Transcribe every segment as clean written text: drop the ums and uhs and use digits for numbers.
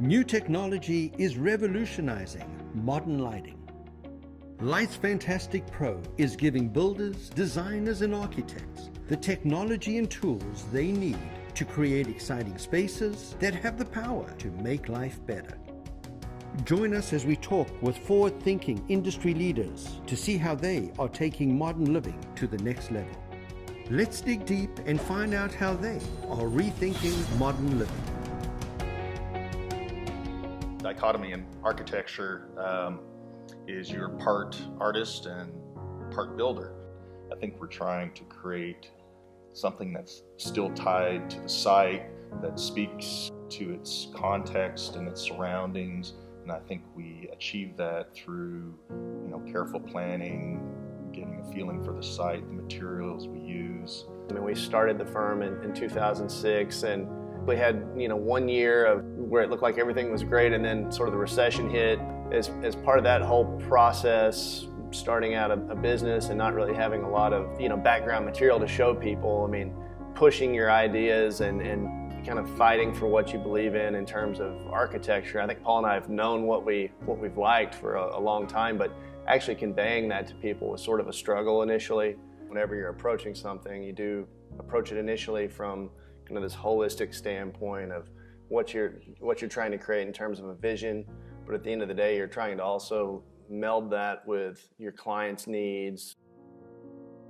New technology is revolutionizing modern lighting. Lights Fantastic Pro is giving builders, designers, and architects the technology and tools they need to create exciting spaces that have the power to make life better. Join us as we talk with forward-thinking industry leaders to see how they are taking modern living to the next level. Let's dig deep and find out how they are rethinking modern living. Dichotomy in architecture is you're part artist and part builder. I think we're trying to create something that's still tied to the site, that speaks to its context and its surroundings, and I think we achieve that through careful planning, getting a feeling for the site, the materials we use. I mean, we started the firm in 2006, and we had 1 year of where it looked like everything was great, and then sort of the recession hit. As part of that whole process, starting out a business and not really having a lot of background material to show people, I mean, pushing your ideas and kind of fighting for what you believe in terms of architecture. I think Paul and I have known what we've liked for a long time, but actually conveying that to people was sort of a struggle initially. Whenever you're approaching something, you do approach it initially from kind of this holistic standpoint of what you're trying to create in terms of a vision, but at the end of the day, you're trying to also meld that with your client's needs.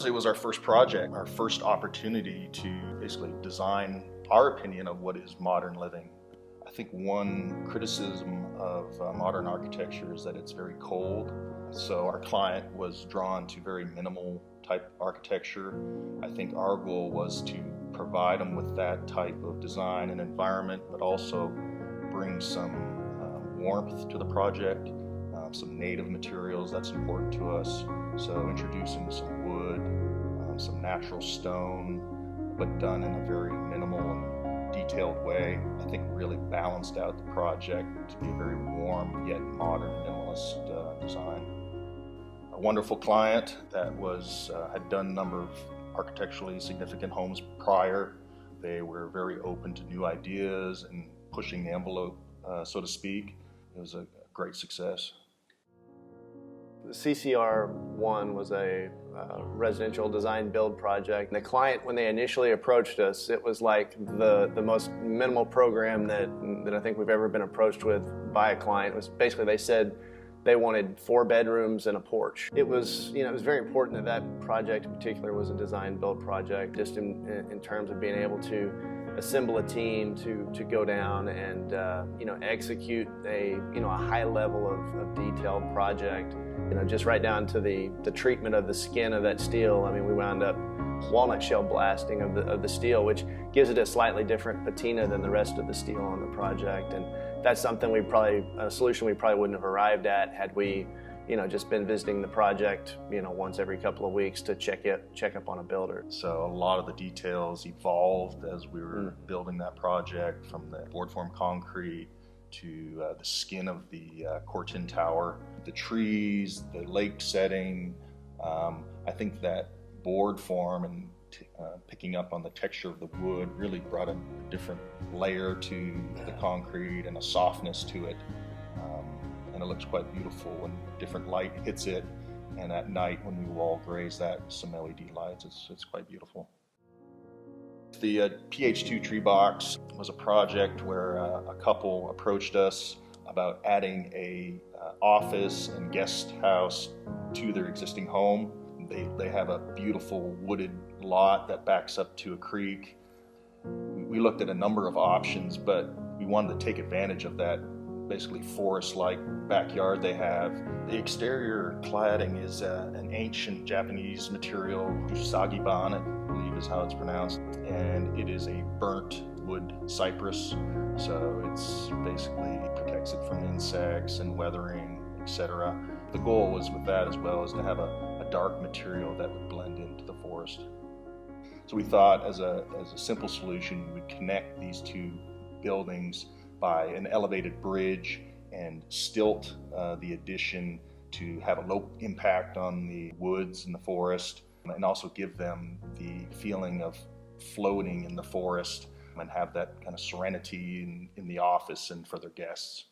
It was our first project, our first opportunity to basically design our opinion of what is modern living. I think one criticism of modern architecture is that it's very cold. So our client was drawn to very minimal type architecture. I think our goal was to provide them with that type of design and environment, but also bring some warmth to the project, some native materials, that's important to us. So introducing some wood, some natural stone, but done in a very minimal and detailed way, I think really balanced out the project to be a very warm yet modern minimalist design. A wonderful client that had done a number of architecturally significant homes prior. They were very open to new ideas and pushing the envelope, so to speak. It was a great success. The CCR1 was a residential design build project. The client, when they initially approached us, it was like the most minimal program that I think we've ever been approached with by a client. It was basically, they said they wanted 4 bedrooms and a porch. It was very important that project in particular was a design build project, just in terms of being able to assemble a team to go down and execute a high level of detailed project. Just right down to the treatment of the skin of that steel. I mean, we wound up walnut shell blasting of the steel, which gives it a slightly different patina than the rest of the steel on the project. And that's something a solution we probably wouldn't have arrived at had we just been visiting the project once every couple of weeks to check up on a builder. So a lot of the details evolved as we were building that project, from the board form concrete to the skin of the Cortin Tower, the trees, the lake setting. I think that board form and picking up on the texture of the wood really brought a different layer to the concrete and a softness to it. And it looks quite beautiful when different light hits it, and at night when we wall graze that some LED lights, it's quite beautiful. The PH2 tree box was a project where a couple approached us about adding a office and guest house to their existing home. They have a beautiful wooded lot that backs up to a creek. We looked at a number of options, but we wanted to take advantage of that basically forest-like backyard they have. The exterior cladding is an ancient Japanese material, usagiban, I believe is how it's pronounced, and it is a burnt wood cypress, so it's basically protects it from insects and weathering, etc. The goal was with that as well is to have a dark material that would blend into the forest. So we thought as a simple solution, we would connect these two buildings by an elevated bridge and stilt the addition to have a low impact on the woods and the forest, and also give them the feeling of floating in the forest and have that kind of serenity in the office and for their guests.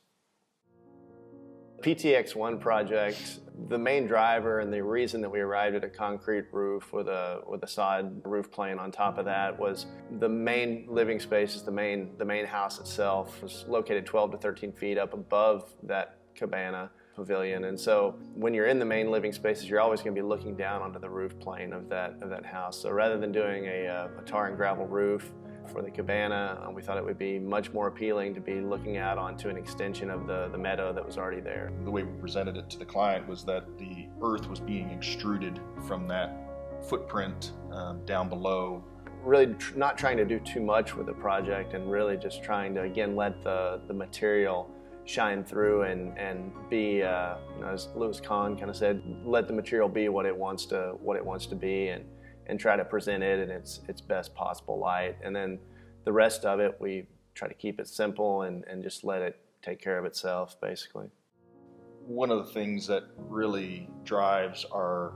PTX1 project, the main driver and the reason that we arrived at a concrete roof with a sod roof plane on top of that was the main living space is the main house itself was located 12 to 13 feet up above that cabana pavilion. And so when you're in the main living spaces, you're always going to be looking down onto the roof plane of that house. So rather than doing a tar and gravel roof for the cabana, we thought it would be much more appealing to be looking out onto an extension of the meadow that was already there. The way we presented it to the client was that the earth was being extruded from that footprint down below. Really not trying to do too much with the project and really just trying to, again, let the material shine through and be, as Louis Kahn kind of said, let the material be what it wants to be and try to present it in its best possible light. And then the rest of it, we try to keep it simple and just let it take care of itself, basically. One of the things that really drives our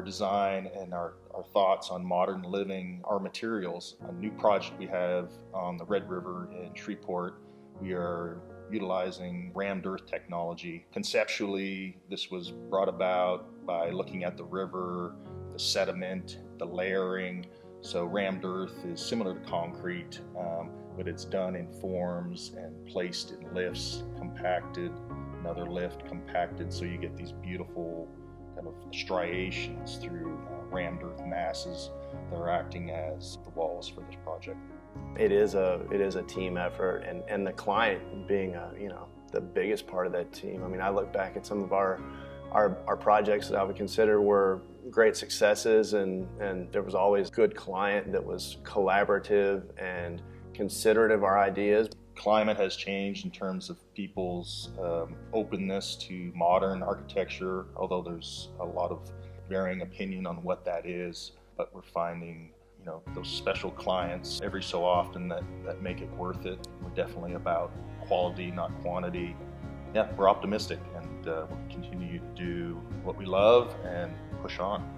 design and our thoughts on modern living are materials. A new project we have on the Red River in Shreveport, we are utilizing rammed earth technology. Conceptually, this was brought about by looking at the river, the sediment, the layering. So rammed earth is similar to concrete, but it's done in forms and placed in lifts, compacted, another lift, compacted, so you get these beautiful kind of striations through rammed earth masses that are acting as the walls for this project. It is a team effort, and the client being the biggest part of that team. I mean, I look back at some of our projects that I would consider were great successes, and there was always good client that was collaborative and considerate of our ideas. Climate has changed in terms of people's openness to modern architecture, although there's a lot of varying opinion on what that is, but we're finding those special clients every so often that make it worth it. We're definitely about quality, not quantity. Yeah, we're optimistic, and we'll continue to do what we love and push on.